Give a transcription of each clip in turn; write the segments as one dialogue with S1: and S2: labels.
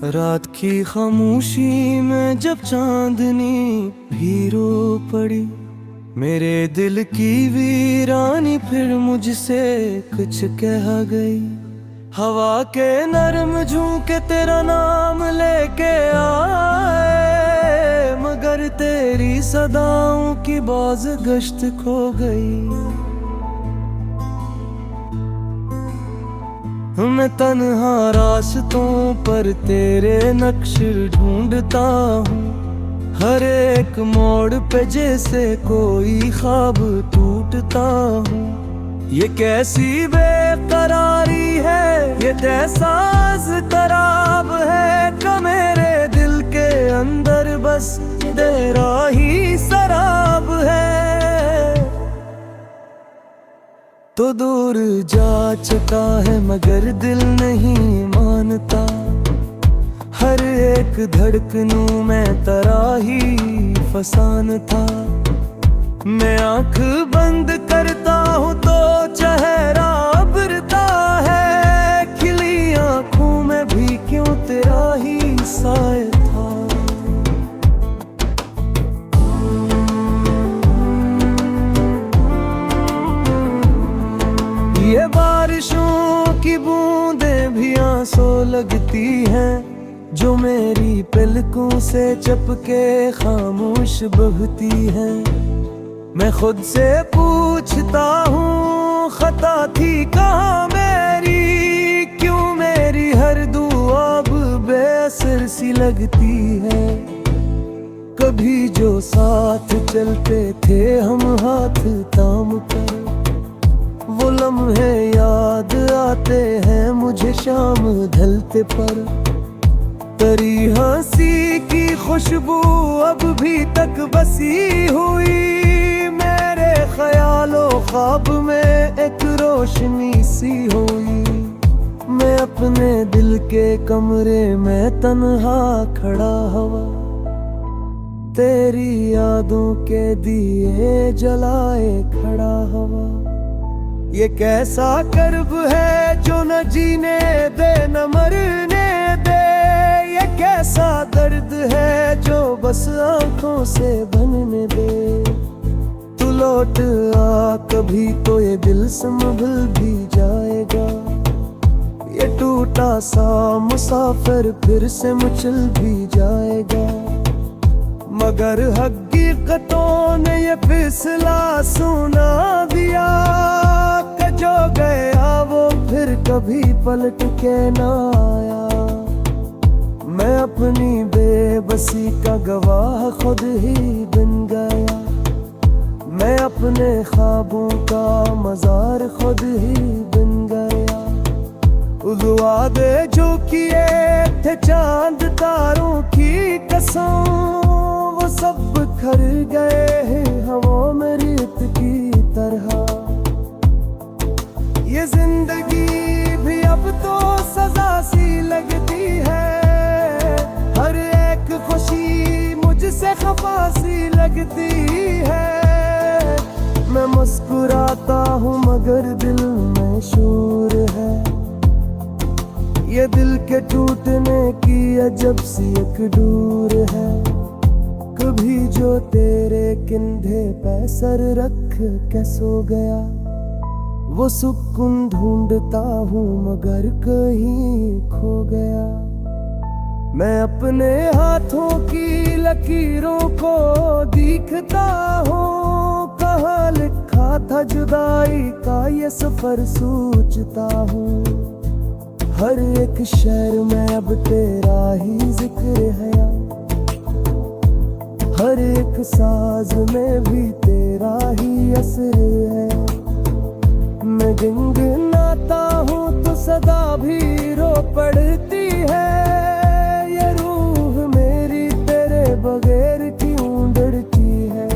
S1: रात की खामोशी में जब चांदनी भी रो पड़ी, मेरे दिल की वीरानी फिर मुझसे कुछ कह गई। हवा के नरम झोंके तेरा नाम लेके आए, मगर तेरी सदाओं की बाज गश्त खो गई। मैं तन्हा रास्तों पर तेरे नक्श ढूंढता हूँ, हर एक मोड़ पे जैसे कोई ख्वाब टूटता हूँ। ये कैसी बेकरारी है, ये कैसा ज़तराब है कि मेरे दिल के अंदर बस तेरा ही सराब है। तो दूर जा चुका है मगर दिल नहीं मानता, हर एक धड़कनों में तेरा ही फसान था। मैं आंख बंद करता हूँ तो चेहरा उभरता है, खिली आंखों में भी क्यों तेरा ही साया था। ये बारिशों की बूंदें भी आंसू लगती हैं, जो मेरी पलकों से चपके खामोश बहती हैं। मैं खुद से पूछता हूँ खता थी कहाँ मेरी, क्यों मेरी हर दुआ अब बेअसर सी लगती है। कभी जो साथ चलते थे हम हाथ थाम कर, वो लम्हे याद आते हैं मुझे शाम ढलते पर। तेरी हंसी की खुशबू अब भी तक बसी हुई, मेरे ख्यालों ख्वाब में एक रोशनी सी हुई। मैं अपने दिल के कमरे में तन्हा खड़ा हुआ, तेरी यादों के दिए जलाए खड़ा हुआ। ये कैसा कर्ब है जो न जीने दे न मरने दे, ये कैसा दर्द है जो बस आंखों से बनने दे। तू लौट आ कभी तो ये दिल संभल भी जाएगा, ये टूटा सा मुसाफिर फिर से मचल भी जाएगा। मगर हकीकतों ने ये फैसला सुना दिया कि जो गया वो फिर कभी पलट के ना आया। मैं अपनी बेबसी का गवाह खुद ही बन गया, मैं अपने ख्वाबों का मज़ार खुद ही बन गया। उस वादे जो किए थे चांद तारों की कसम, वो सब बिखर गए हैं हवाओं में रेत की तरह। ये जिंदगी भी अब तो सजा सी लगती है, हर एक खुशी मुझसे खफा सी लगती है। मैं मुस्कुराता हूँ मगर दिल में शूर है, ये दिल के टूटने की अजब सी एक डूर है। कभी जो तेरे कंधे पे सर रख के सो गया, वो सुकून ढूंढता हूँ मगर कहीं खो गया। मैं अपने हाथों की लकीरों को देखता हूँ, कहाँ लिखा था जुदाई का ये सफर सोचता हूँ। हर एक शहर में अब तेरा ही जिक्र है, हर एक साज में भी तेरा ही असर है। मैं गुनगुनाता हूँ तो सदा भी रो पड़ती है, ये रूह मेरी तेरे बगैर क्यों डरती है।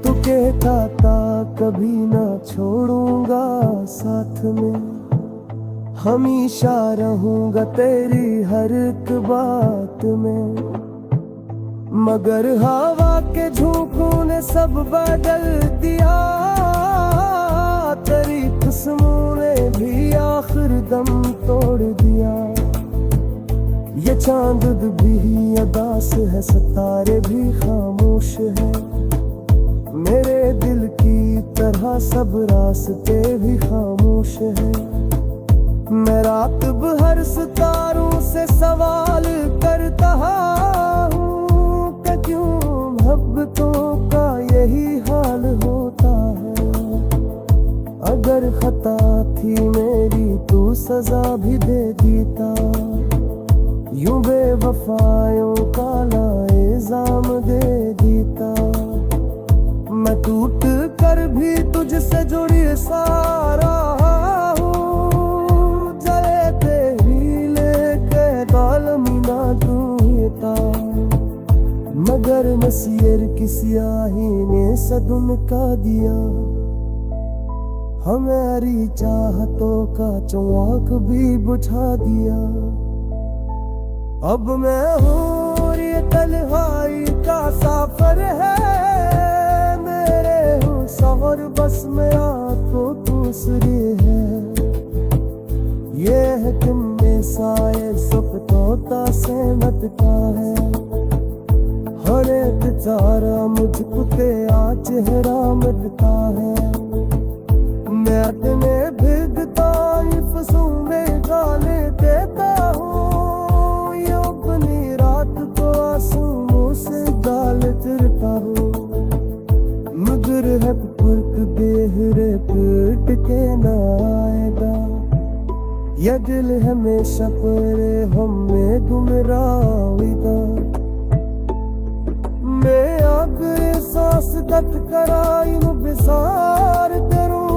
S1: तू कहता था कभी ना छोड़ूंगा साथ में, हमेशा रहूंगा तेरी हर एक बात में। मगर हवा के झोंकों ने सब बदल दिया, तेरी खुशबू ने भी आखिर दम तोड़ दिया। ये चांद भी अदास है, सितारे भी खामोश है। मेरे दिल की तरह सब रास्ते भी खामोश है। मैं रात भर सितारों से सवाल करता हूँ कि क्यों मोहब्बतों का यही हाल होता है। अगर खता थी मेरी तू सजा भी दे देता, यूं बेवफायों का इल्जाम दे देता। मैं टूट कर भी तुझसे जुड़ी सारा हूँ, जले तेरी लेके दालमीना टूटा। मगर नसीर की स्याही ने सदुन का दिया, हमारी चाहतों का चौक भी बुझा दिया। अब मैं हूँ ये तन्हाई का सफर है मेरे हूँ शहर, बस मेरा तो दूसरी है। ये है कि में साए सुख तोता से मटका है। हर एक तारा मुझको तेरा चेहरा मिटता है। मैं अपने भिगता फसू में गाले देता हूँ, से गाल चिरता हूँ। मगर है फर्क बेहरे पीट के न आएगा। यह दिल हमेशा परे हमें गुमरावेगा। मैं आखिरी सांस तक कराई बिसार करूँ,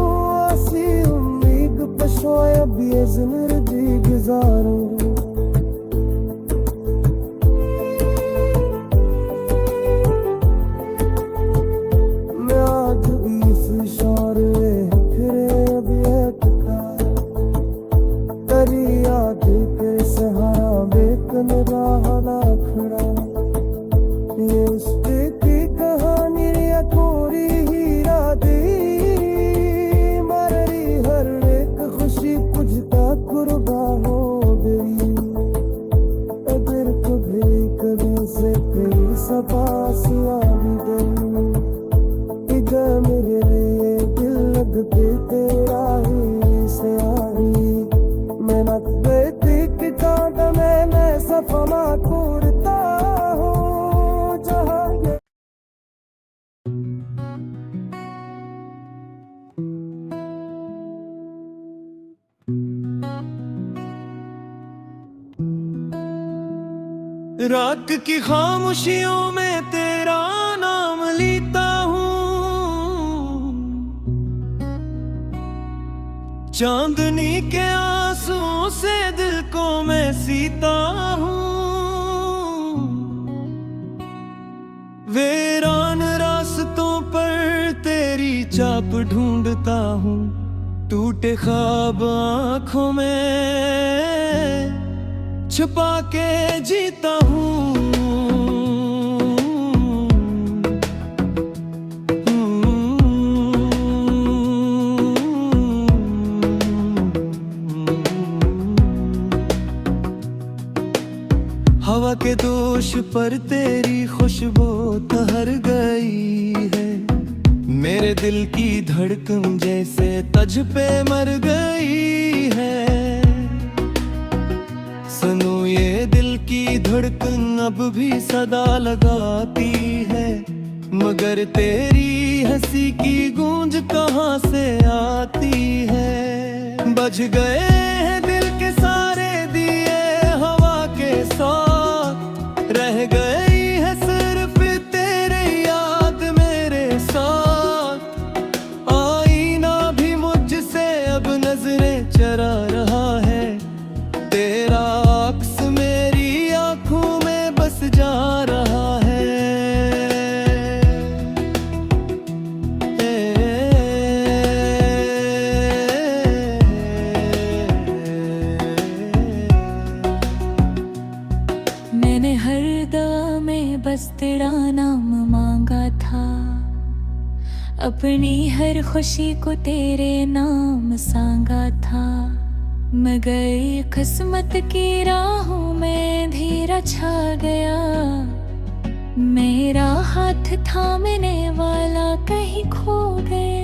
S1: ऐसी उम्मीद पशोया भी जिंदगी गुजारूं। रात की खामोशियों में तेरा नाम लेता हूँ, चांदनी के आंसुओं से दिल को मैं सीता हूँ। वीरान रास्तों पर तेरी चाप ढूंढता हूँ, टूटे ख्वाब आँखों में छुपा के जीता हूँ। हवा के दोष पर तेरी खुशबू ठहर गई है। मेरे दिल की धड़कन जैसे तज पे मर गई है। सुनो ये दिल की धड़कन अब भी सदा लगाती है, मगर तेरी हंसी की गूंज कहाँ से आती है। बज गए हैं दिल के सारे दिए हवा के साथ, रह गई है सिर्फ तेरे याद मेरे साथ। आईना भी मुझसे अब नजरें चरा रहा है, तेरा अक्स मेरी आंखों में बस जा रहा है।
S2: मैंने हर दवा में बस तेरा नाम मांगा था, अपनी हर खुशी को तेरे नाम सांगा था। मगर किस्मत की राहों में अंधेरा छा गया। मेरा हाथ थामने वाला कहीं खो गए।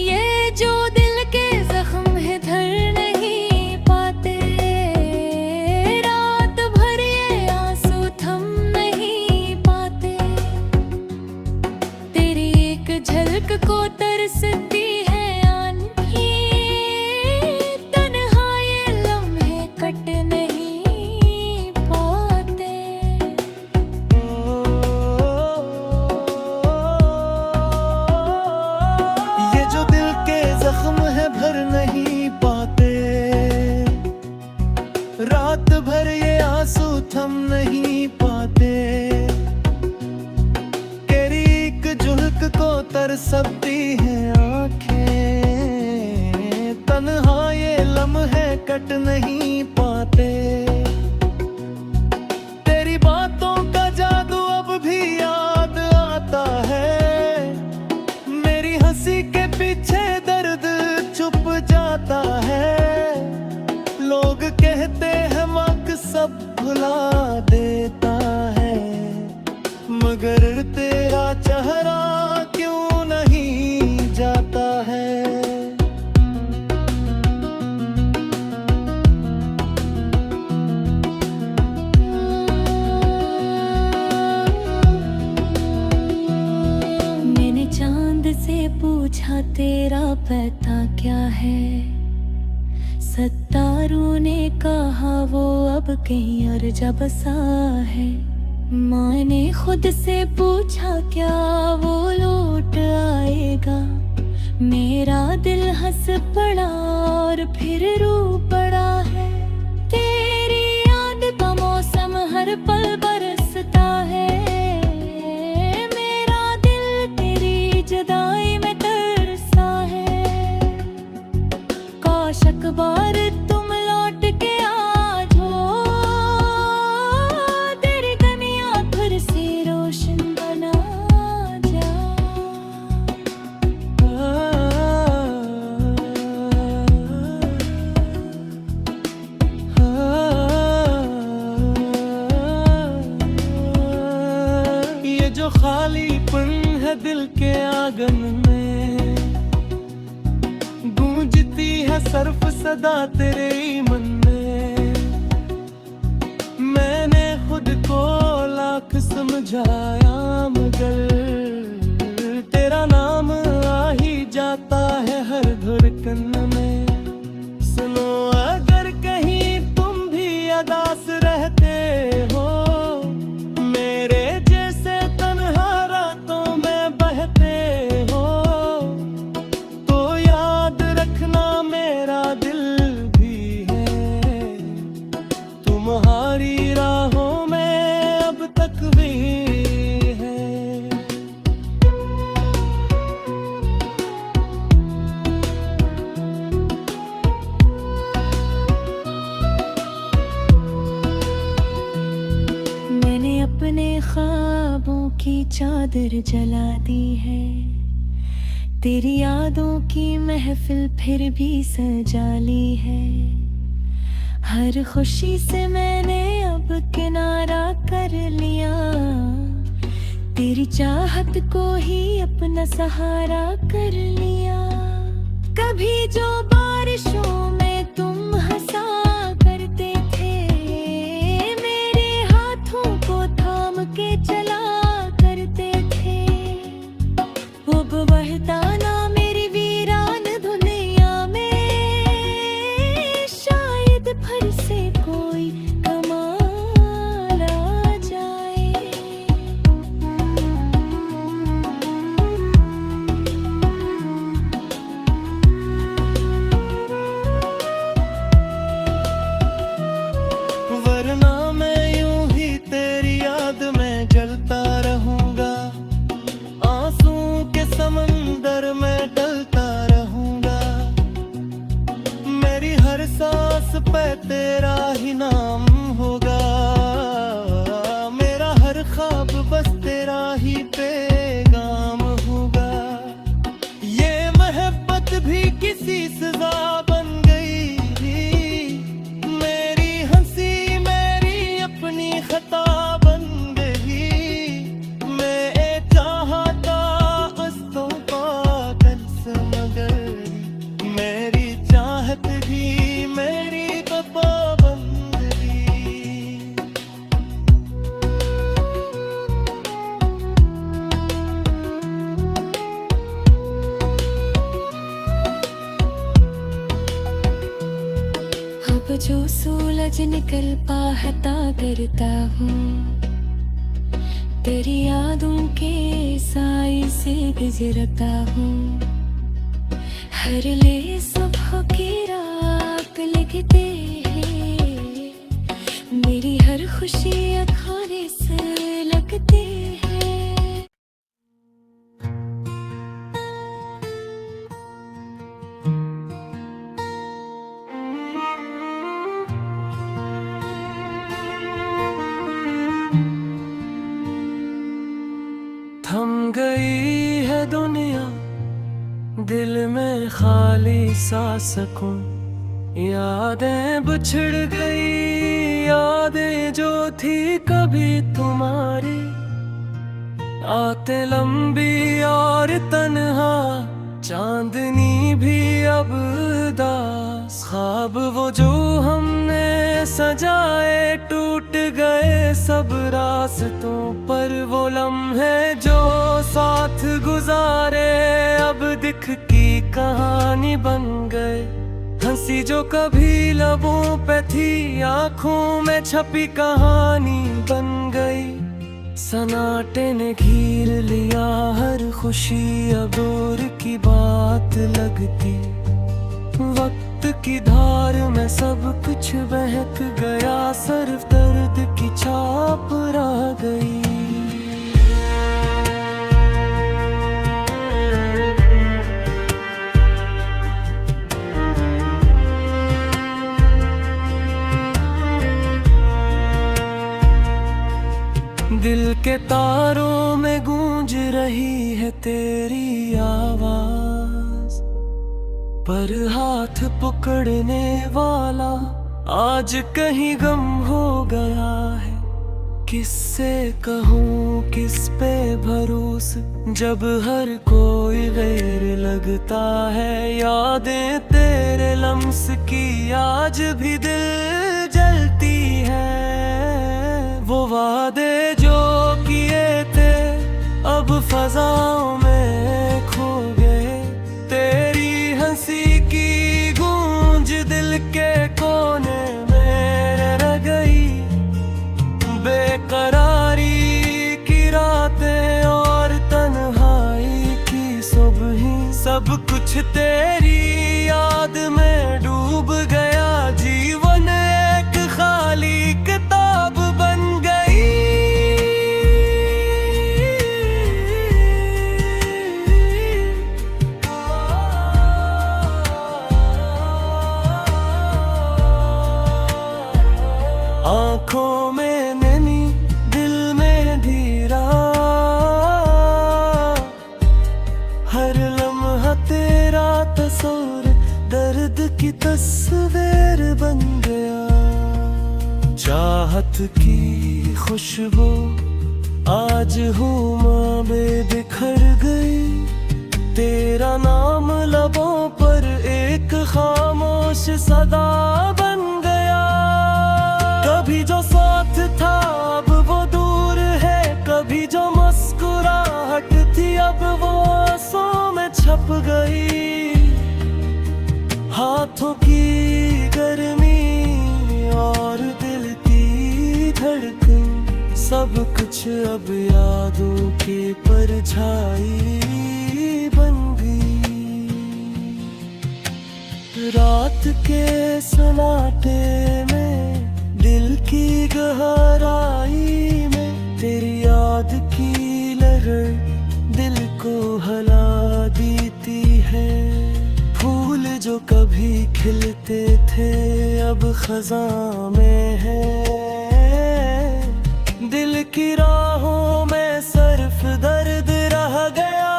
S2: ये जो दिल के जख्म है धर नहीं पाते, रात भर ये आंसू थम नहीं पाते। तेरी एक झलक को तरसती है आंखें, तन्हा ये लम्हे कट नहीं पाते।
S1: ये जो दिल के जख्म है भर नहीं पाते, रात भर ये आंसू थम नहीं पाते। तेरी एक झुलक को तरसती है आंखें, तन्हा ये लम्हे कट नहीं पाते। तेरी बातों का जादू अब भी याद आता है, मेरी हंसी के पीछे दर्द छुप जाता है। लोग कहते हैं वक्त सब भुला देता है, मगर तेरा चेहरा क्यों नहीं जाता है।
S2: मैंने चांद से पूछा तेरा पता क्या है, सितारों ने कहा वो अब कहीं और जा बसा है। माँ ने खुद से पूछा क्या वो लौट आएगा। मेरा दिल हंस पड़ा और फिर रो पड़ा है। तेरी याद का मौसम हर पल बरसता है, मेरा दिल तेरी जुदाई में तरसा है। काश अखबार तुम लौट के आ जाओ, तेरी गलियां फिर से रोशन बना
S1: ये जो खालीपन है दिल के आंगन में, गूंजती है सर्फ सदा तेरे ही मन में। मैंने खुद को लाख समझाया, मगर तेरा नाम आ ही जाता है हर धड़कन में। सुनो अगर कहीं तुम भी अदास रहते हो, मेरे जैसे तन्हा रातों में बहते हो, तो याद रखना मेरा दिल भी है तुम्हारी राहों में अब तक भी है।
S2: मैंने अपने ख्वाबों की चादर जला दी है, तेरी यादों की महफिल फिर भी सजा ली है। हर खुशी से मैंने अब किनारा कर लिया, तेरी चाहत को ही अपना सहारा कर लिया। कभी जो बारिशों में तुम हंसा करते थे, मेरे हाथों को थाम के चला करते थे। अब बहता ना मेरी वीरान दुनिया में, शायद फिर से कोई कमाल आ जाए। जो सूरज निकल पाता करता हूँ, तेरी यादों के साए से गुजरता हूँ। हर ले सुबह की रात लिखते हैं, मेरी हर खुशी खाने से लगती है।
S1: थम गई है दुनिया, दिल में खाली सा सकूं। यादें बिछड़ गई, यादें जो थी कभी तुम्हारी। आते लंबी और तन्हा चांदनी भी अब दास। ख्वाब वो जो हमने सजाए टूट गए सब रास्तों पर। वो लम्हे जो साथ गुजारे अब दिख की कहानी बन गए। हंसी जो कभी लबों पे थी आंखों में छपी कहानी बन गई। सन्नाटे ने घेर लिया हर खुशी, अब दूर की बात लगती। वक्त की धार में सब कुछ बहक गया, सिर्फ दर्द की छाप रह गई। दिल के तारों में गूंज रही है तेरी आवाज, पर हाथ पकड़ने वाला आज कहीं गम हो गया है। किससे कहूँ किस पे भरोसा, जब हर कोई गैर लगता है। यादें तेरे लम्स की आज भी दिल जलती है। वो वादे जो किए थे अब फजाओं में खो गए। तेरी हंसी की गूंज दिल के कोने में रह गई। बेकरारी की रातें और तन्हाई की सुबहें, सब कुछ तेरी याद में डूब गया। जीवन एक खाली किताब बन गई। आंखों में नैनी, दिल में धीरा, हर लम्हा तेरा तस्वीर दर्द की तस्वीर बन गया। चाहत की खुशबू आज हुमां में बिखर गई। तेरा नाम लबों पर एक खामोश सदा बन गया। कभी जो साथ था अब वो दूर है, कभी जो मुस्कुराहट थी अब वो आंसुओं में छप गई। हाथों की गर्मी और दिल की धड़कन, सब कुछ अब यादों की परछाई बन गई। रात के सन्नाटे में, दिल की गहराई में, तेरी याद की लहर दिल को हला देती है। फूल जो कभी खिलते थे अब खज़ां में है। दिल की राहों में सिर्फ दर्द रह गया।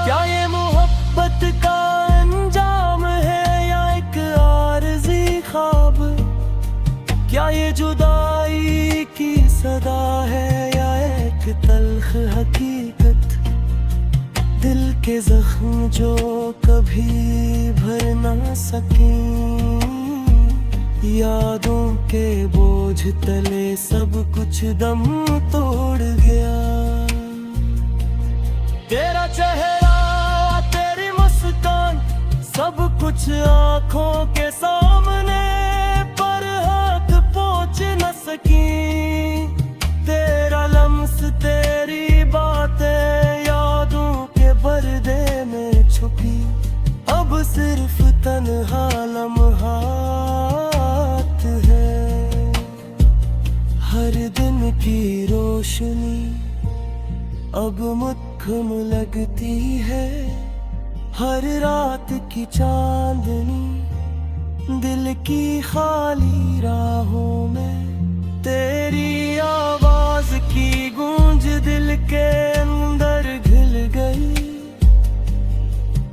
S1: क्या ये मोहब्बत का अंजाम है या एक आरज़ी ख्वाब? क्या ये जुदाई की सदा है या एक तल्ख हकीकत? दिल के जख्म जो कभी भर ना सकें, यादों के बोझ तले सब कुछ दम तोड़ गया। तेरा चेहरा, तेरी मुस्कान, सब कुछ कुछ आंखों के सामने पर हाथ पहुंच न सकी। तेरा लम्स तेरी बातें यादों के पर्दे में छुपी। अब सिर्फ तन्हा लम्हात है। हर दिन की रोशनी अब मक्खम लगती है। हर रात की चांदनी दिल की खाली राहों में। तेरी आवाज की गूंज दिल के अंदर घिल गई।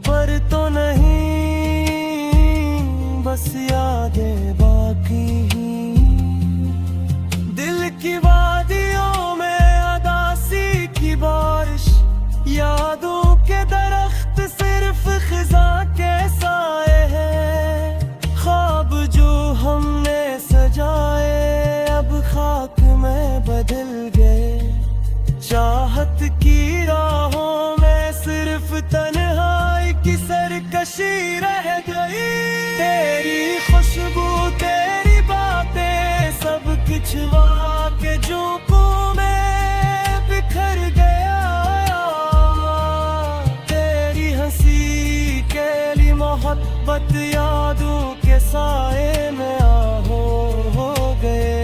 S1: पर तो नहीं बस यादें बाकी ही। दिल की वादियों में अदासी की बारिश। यादों के दरख्त सिर्फ खिजा के साए हैं। ख्वाब जो हमने सजाए अब खाक में बदल गए। चाहत की राहों में सिर्फ तन्हाई की सरकशी रह गई। तेरी खुशबू तेरी बातें सब कुछ के झोंकों में बिखर गया। तेरी हंसी केली मोहब्बत यादों के साए में आहो हो गए।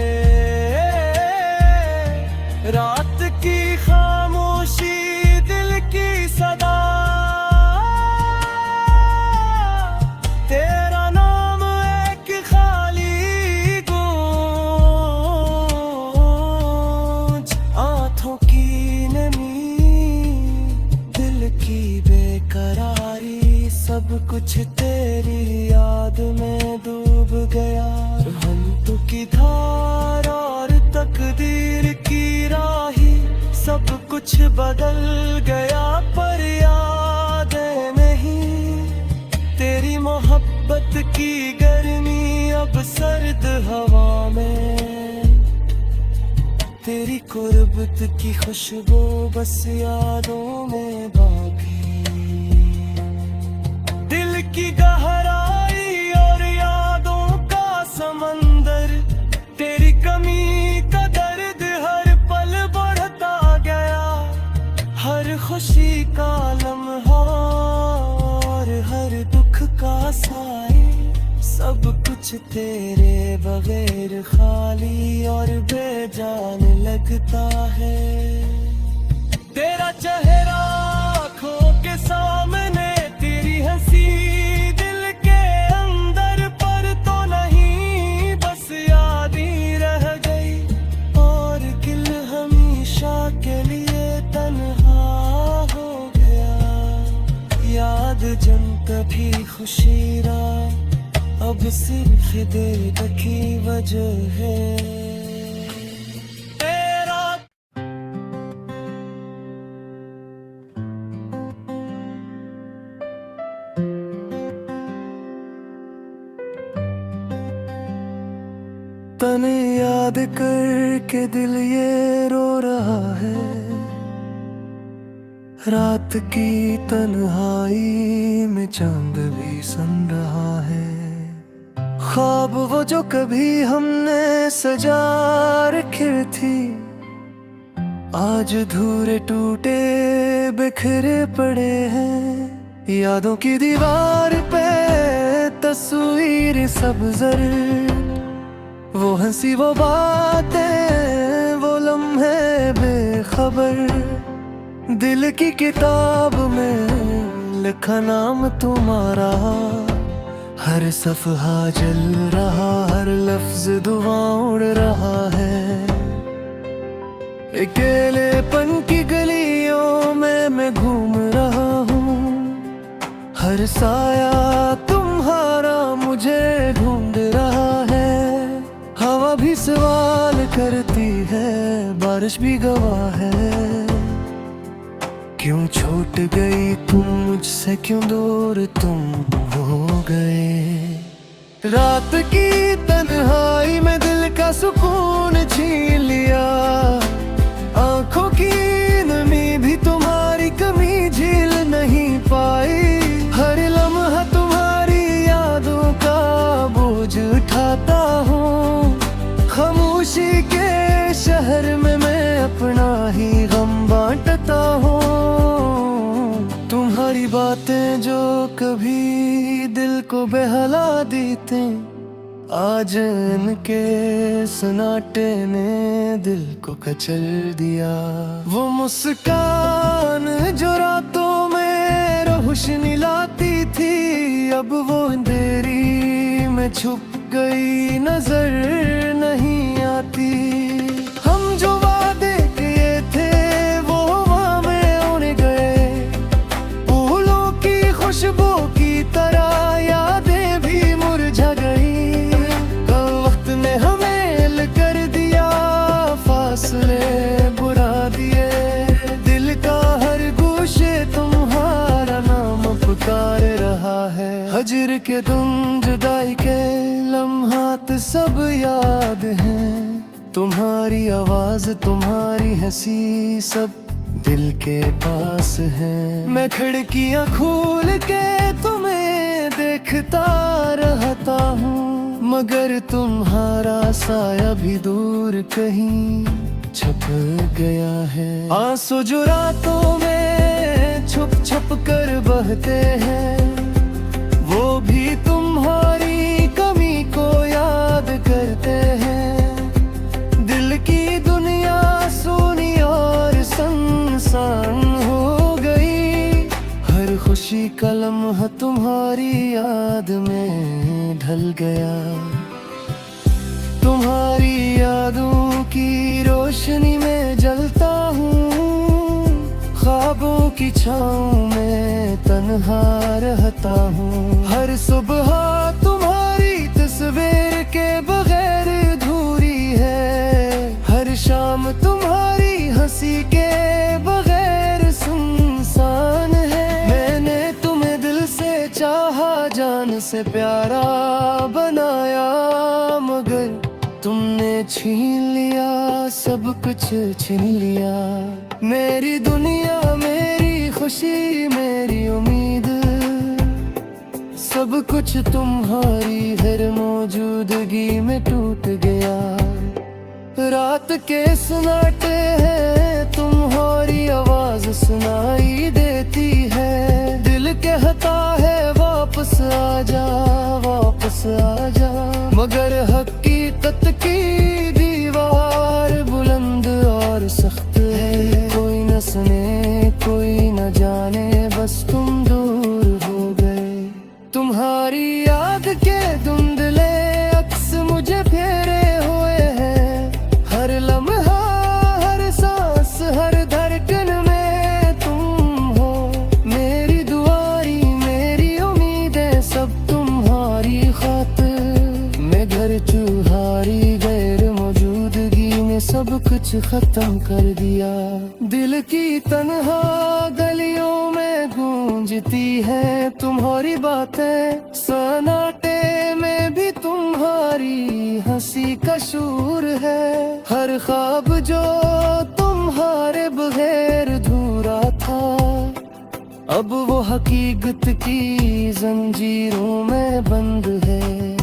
S1: रात की खामोशी दिल की सदा। तेरा नाम एक खाली गूंज। आंखों की नमी दिल की बेकरारी सब कुछ तेरी याद में डूब गया। हमतों की धार और तकदीर की राही सब कुछ बदल गया। पर यादें नहीं तेरी मोहब्बत की गर्मी अब सर्द हवा में। तेरी कुर्बत की खुशबू बस यादों में बाकी। दिल की गहराई और यादों का समंदर। तेरी कमी का दर्द हर पल बढ़ता गया। हर खुशी का लम्हा और हर दुख का साए सब कुछ तेरे बगैर खाली और बेजान लगता है। तेरा चेहरा आँखों के सामने तेरी हंसी दिल के अंदर पर तो नहीं बस याद ही रह गई। और दिल हमेशा के लिए तन्हा हो गया। याद जम कभी खुशी रहा अब सिर्फ दिल की वजह है। तेरा तने याद करके दिल ये रो रहा है। रात की तन्हाई में चांद भी सन रहा है। ख्वाब वो जो कभी हमने सजा रखे थी आज धूरे टूटे बिखरे पड़े हैं। यादों की दीवार पे तस्वीर सब जर। वो हंसी वो बातें वो लम्हे बेखबर। दिल की किताब में लिखा नाम तुम्हारा। हर सफ़हा जल रहा हर लफ्ज दुआ उड़ रहा है। अकेलेपन की गलियों में मैं घूम रहा हूँ। हर साया तुम्हारा मुझे ढूंढ रहा है। हवा भी सवाल करती है बारिश भी गवाह है। क्यों छूट गई तुम मुझसे क्यों दूर तुम हो गए। रात की तन्हाई में दिल का सुकून छीन लिया। आंखों की नमी भी तुम्हारी कमी झील नहीं पाई। हर लम्हा तुम्हारी याद बातें जो कभी दिल को बहला देते, आज इनके सन्नाटे ने दिल को कचल दिया। वो मुस्कान जो रातों में रोशनी लाती थी, अब वो अंधेरी में छुप गई, नजर नहीं आती। हम जो वादे किए थे वो हवा में उड़ गए, फूलों की खुशबू की तरह यादें भी मुरझा गई। कल वक्त ने हमें कर दिया, फासले बुरा दिए, दिल का हर गोशे तुम्हारा नाम पुकार रहा है। हजर के तुम जुदाई के लम्हात सब याद हैं, तुम्हारी आवाज तुम्हारी हंसी सब दिल के पास है। मैं खिड़कियां खोल के तुम्हें देखता रहता हूँ, मगर तुम्हारा साया भी दूर कहीं छुप गया है। आंसू जो रातों में छुप छुप कर बहते हैं, वो भी तुम्हारी कमी को याद करते हैं। दिल की दुनिया सोनी और सुनसान हो गई, हर खुशी का लम्हा तुम्हारी याद में ढल गया। तुम्हारी यादों की रोशनी में जलता हूँ, ख्वाबों की छाँव में तन्हा रहता हूँ। हर सुबह तुम्हारी तस्वीर के बगैर अधूरी है, हर शाम तुम्हारी हंसी के बगैर सुनसान है। मैंने तुम्हें दिल से चाहा, जान से प्यारा बनाया, मगर तुमने छीन लिया, सब कुछ छीन लिया। मेरी दुनिया, मेरी खुशी, मेरी उम्मीद, सब कुछ तुम्हारी हर मौजूदगी में टूट गया। रात के सन्नाटे हैं, तुम्हारी आवाज सुनाई देती है, दिल कहता है वापस आजा, वापस आजा। मगर हकीकत की दीवार बुलंद और सख्त है, कोई न सुने कोई न जाने, बस तुम दूर हो गए। तुम्हारी याद के धुंधले अक्स मुझे फेरे हुए हैं, हर लम्हा हर सांस हर धड़कन में तुम हो। मेरी दुआरी मेरी उम्मीदें सब तुम्हारी खातिर, मैं घर चुहारी गैर मौजूदगी में सब कुछ खत्म कर दिया। दिल की तन्हा गलियों में गूंजती है तुम्हारी बातें, सन्नाटे में भी तुम्हारी हंसी का शूर है। हर ख्वाब जो तुम्हारे बगैर अधूरा था, अब वो हकीकत की जंजीरों में बंद है।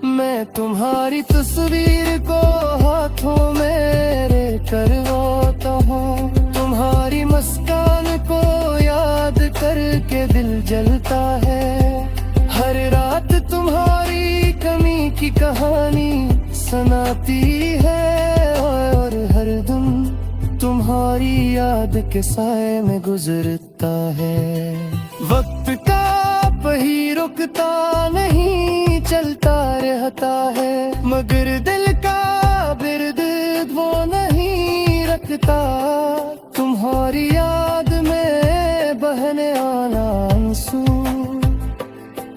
S1: मैं तुम्हारी तस्वीर को हाथों मेरे करवाता हूँ, तुम्हारी मुस्कान को याद करके दिल जलता है। हर रात तुम्हारी कमी की कहानी सुनाती है, और हर दिन तुम्हारी याद के साए में गुजरता है। वक्त का पहिया रुकता नहीं, चलता रहता है, मगर दिल का बिर्द वो नहीं रखता। तुम्हारी याद में बहने आना आंसू,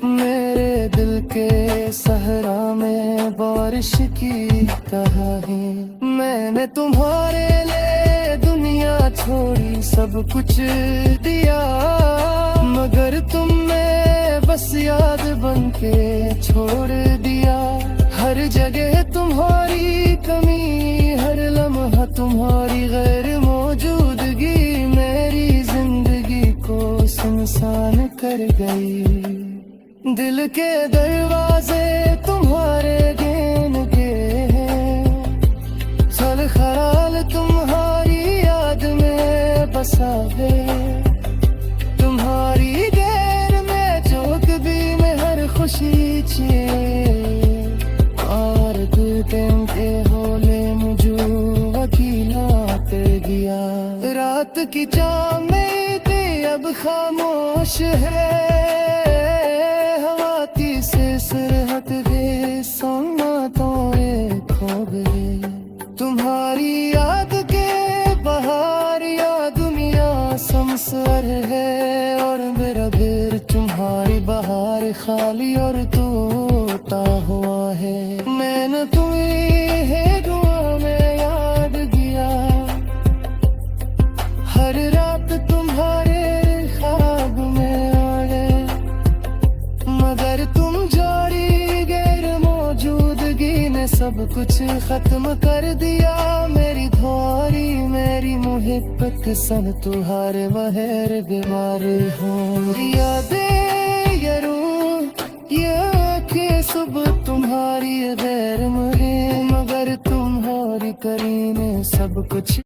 S1: मेरे दिल के सहरा में बारिश की तरह है। मैंने तुम्हारे लिए दुनिया छोड़ी, सब कुछ दिया, मगर तुमने बस याद बन के छोड़ दिया। हर जगह तुम्हारी कमी, हर लम्हा तुम्हारी गैर मौजूदगी मेरी जिंदगी को सुनसान कर गई। दिल के दरवाजे तुम्हारे गेन के हैं, छल खराल तुम्हारी याद में बसा है। तुम्हारी रात की चाहते अब खामोश है, हवा की से सरहद गए सोना तोरे खो गए। तुम्हारी याद के बहार या दुनिया संसार है, और मेरा घर तुम्हारी बहार खाली और टूटा हुआ है। मैंने तुम्हें दुआ में याद किया, हर रात तुम्हारे ख्वाब में आए, मगर तुम जारी गैर मौजूदगी ने सब कुछ खत्म कर दिया। मेरी धोरी मेरी मुहब्बत सन तुहारे बहर बीमार हो। यादें ये रूह ये आँखें सब तुम्हारी गैर मुहे, मगर तुम्हारी करीने सब कुछ